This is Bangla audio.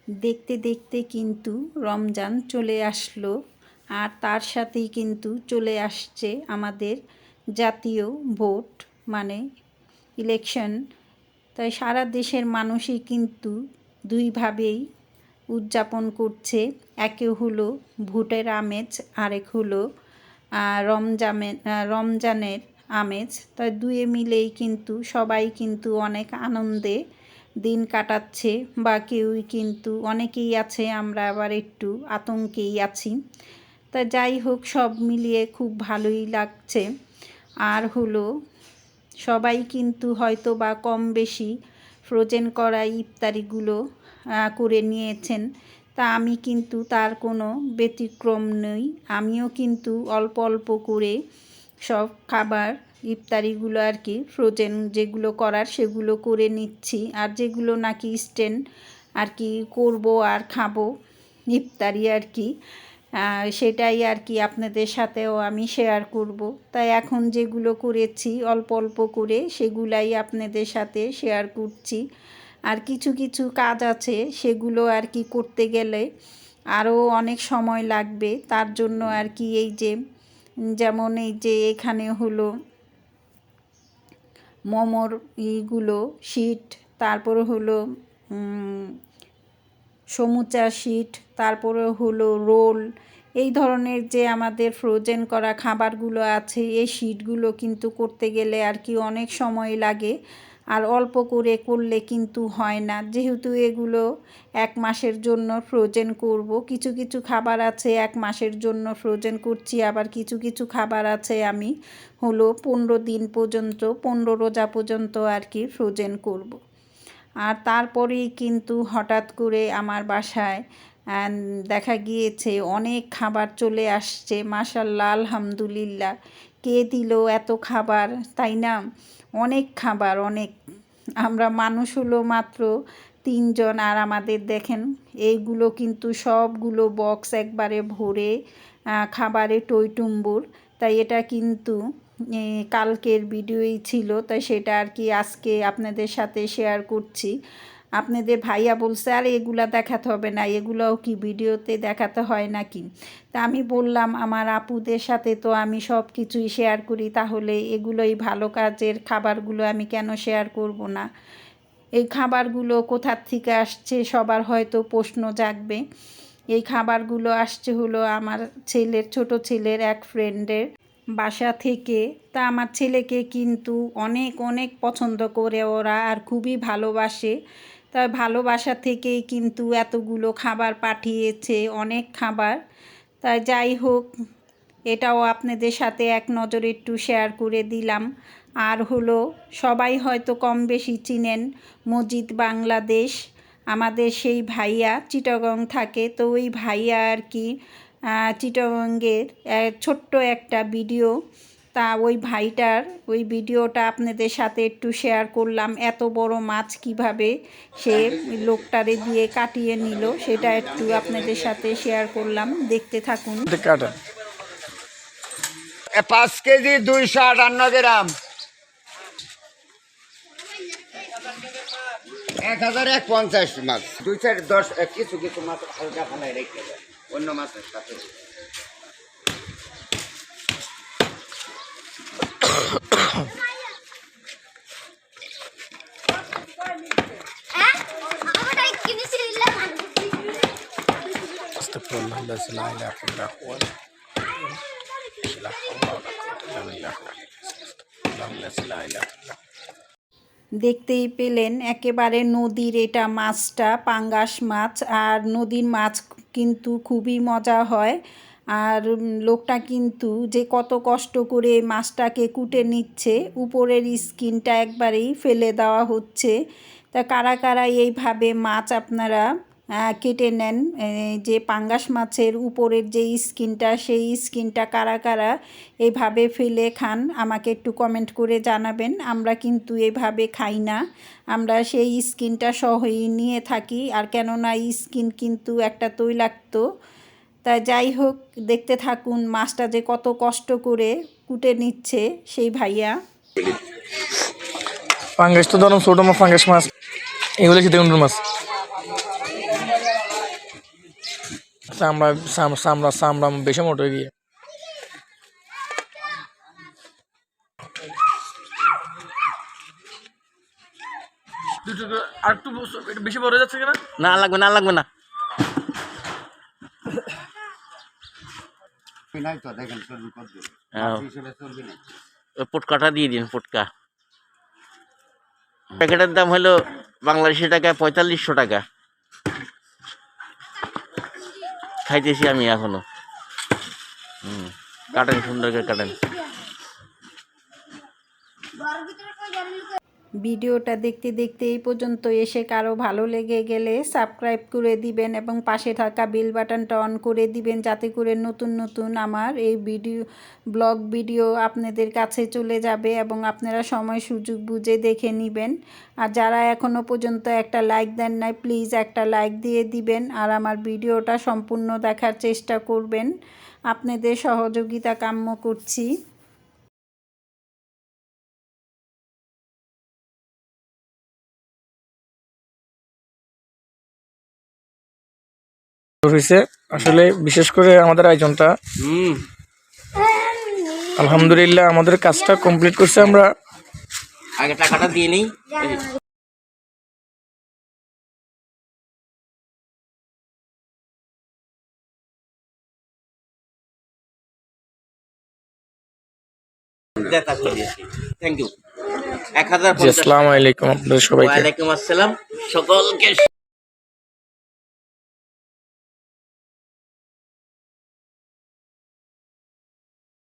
দেখতে দেখতে কিন্তু রমজান চলে আসলো, আর তার সাথেই কিন্তু চলে আসছে আমাদের জাতীয় ভোট মানে ইলেকশন। তাই সারা দেশের মানুষই কিন্তু দুইভাবেই উদযাপন করছে। একে হলো ভোটের আমেজ, আরেক হলো রমজানের আমেজ। তাই দুয়ে মিলেই কিন্তু সবাই কিন্তু অনেক আনন্দে দিন কাটাচ্ছে, বা কেউই কিন্তু অনেকেই আছে আমরা আবার একটু আতঙ্কেই আছি। তা যাই হোক, সব মিলিয়ে খুব ভালোই লাগছে। আর হলো সবাই কিন্তু হয়তো বা কম বেশি ফ্রোজেন করা ইফতারিগুলো করে নিয়েছেন। তা আমি কিন্তু তার কোনো ব্যতিক্রম নই। আমিও কিন্তু অল্প অল্প করে সব খাবার ইফতারিগুলো আর কি ফ্রোজেন যেগুলো করার সেগুলো করে নিচ্ছি, আর যেগুলো নাকি ইনস্ট্যান্ট আর কি করব আর খাবো ইফতারি আর কি, সেটাই আর কি আপনাদের সাথেও আমি শেয়ার করব। তাই এখন যেগুলো করেছি অল্প অল্প করে সেগুলাই আপনাদের সাথে শেয়ার করছি। আর কিছু কিছু কাজ আছে সেগুলো আর কি করতে গেলে আরও অনেক সময় লাগবে। তার জন্য আর কি এই যে যেমন এই যে এখানে হলো মোমোর ইগুলো শিট, তারপরে হলো সমুচা শিট, তারপরে হলো রোল, এই ধরনের যে আমাদের ফ্রোজেন করা খাবারগুলো আছে এই শিটগুলো কিন্তু করতে গেলে আর কি অনেক সময় লাগে, আর অল্প করে করলে কিন্তু হয় না। যেহেতু এগুলো 1 মাসের জন্য ফ্রোজেন করব, কিছু কিছু খাবার আছে 1 মাসের জন্য ফ্রোজেন করছি, আবার কিছু কিছু খাবার আছে আমি হলো 15 দিন পর্যন্ত 15 রোজা পর্যন্ত আর কি ফ্রোজেন করব। আর তারপরেই কিন্তু হঠাৎ করে আমার বাসায় দেখা গিয়েছে অনেক খাবার চলে আসছে। মাশাআল্লাহ, আলহামদুলিল্লাহ। কে দিল এত খাবার, তাই না? অনেক খাবার, অনেক। আমরা মানুষ হলো মাত্র 3 জন, আর আমাদের দেখেন এইগুলো কিন্তু সবগুলো বক্স একবারে ভরে খাবারে টইটুম্বুর। তাই এটা কিন্তু কালকের ভিডিওই ছিল, তাই সেটা আর কি আজকে আপনাদের সাথে শেয়ার করছি। আপনাদের ভাইয়া বলছে আর এগুলা দেখাতে হবে না, এগুলোও কি ভিডিওতে দেখাতে হয় নাকি? তা আমি বললাম আমার আপুদের সাথে তো আমি সব কিছুই শেয়ার করি, তাহলে এগুলোই ভালো কাজের খাবারগুলো আমি কেন শেয়ার করব না? এই খাবারগুলো কোথার থেকে আসছে সবার হয়তো প্রশ্ন জাগবে। এই খাবারগুলো আসছে হলো আমার ছোট ছেলের এক ফ্রেন্ডের বাসা থেকে। তা আমার ছেলেকে কিন্তু অনেক অনেক পছন্দ করে ওরা, আর খুবই ভালোবাসে। তা ভালোবাসা থেকেই কিন্তু এতগুলো খাবার পাঠিয়েছে, অনেক খাবার। তা যাই হোক, এটাও আপনাদের সাথে এক নজরে একটু শেয়ার করে দিলাম। আর হলো সবাই হয়তো কম বেশি চিনেন মজিদ বাংলাদেশ, আমাদের সেই ভাইয়া চিটাগং থাকে। তো ওই ভাইয়া আর কি চিটাগংয়ের ছোট্ট একটা ভিডিও, তা ওই ভাইটার ওই ভিডিওটা আপনাদের সাথে একটু শেয়ার করলাম। এত বড় মাছ কিভাবে সে লোকটারে দিয়ে কাটিয়ে নিল সেটা একটু আপনাদের সাথে শেয়ার করলাম, দেখতে থাকুন। 5 কেজি 258 গ্রাম, 1050 মাছ, 210 কিছু কিছু মাছ হালকা ফালাই রেখে দেয় অন্য মাছের সাথে। দেখতেই পেলেন একেবারে নদীর এটা মাছটা, পাঙ্গাস মাছ। আর নদীর মাছ কিন্তু খুবই মজা হয়। আর লোকটা কিন্তু যে কত কষ্ট করে মাছটাকে কুটে নিচ্ছে, উপরের স্কিনটা একবারেই ফেলে দেওয়া হচ্ছে। তা কারা কারা এইভাবে মাছ আপনারা কেটে নেন, যে পাঙ্গাস মাছের উপরের যে স্কিনটা সেই স্কিনটা কারা কারা এইভাবে ফেলে খান আমাকে একটু কমেন্ট করে জানাবেন। আমরা কিন্তু এইভাবে খাই না, আমরা সেই স্কিনটা সহই নিয়ে থাকি। আর কেননা স্কিন কিন্তু একটা তৈলাক্ত। তা যাই হোক, দেখতে থাকুন মাছটা যে কত কষ্ট করে কুটে নিচ্ছে সেই ভাইয়া। পাঙ্গাস তো ধরুন ছোট মাছ, পাঙ্গাস মাছ এগুলো খেতে মাছ। চামড়া বেশি মোটা হয়ে গিয়ে। আর একটু বেশি বড় হয়ে যাচ্ছে কিনা? না লাগবে না, লাগবে না। নাই তো দেখেন চর্বি কত দিন হ্যাঁ। হিসেবে চর্বি নেই। ওই পুটকাটা দিয়ে দিন, পুটকা। প্যাকেটের দাম হলো বাংলাদেশি টাকায় 4500 টাকা। খাইতেছি আমি এখনো। কাটেন, সুন্দর করে কাটেন। ভিডিওটা দেখতে দেখতে এই পর্যন্ত এসে কারো ভালো লেগে গেলে সাবস্ক্রাইব করে দিবেন এবং পাশে থাকা বেল বাটনটা অন করে দিবেন, যাতে করে নতুন নতুন আমার এই ব্লগ ভিডিও আপনাদের কাছে চলে যাবে এবং আপনারা সময় সুযোগ বুঝে দেখে নেবেন। আর যারা এখনও পর্যন্ত একটা লাইক দেন নাই, প্লিজ একটা লাইক দিয়ে দিবেন আর আমার ভিডিওটা সম্পূর্ণ দেখার চেষ্টা করবেন। আপনাদের সহযোগিতা কাম্য করছি। হয়েছে আসলে, বিশেষ করে আমাদের আয়োজনটা আলহামদুলিল্লাহ আমাদের কাজটা কমপ্লিট করছে। আমরা আগে টাকাটা দিয়ে নিই। Thank you. 1050। আসসালামু আলাইকুম আপনাদের সবাইকে। ওয়ালাইকুম আসসালাম সকলকে।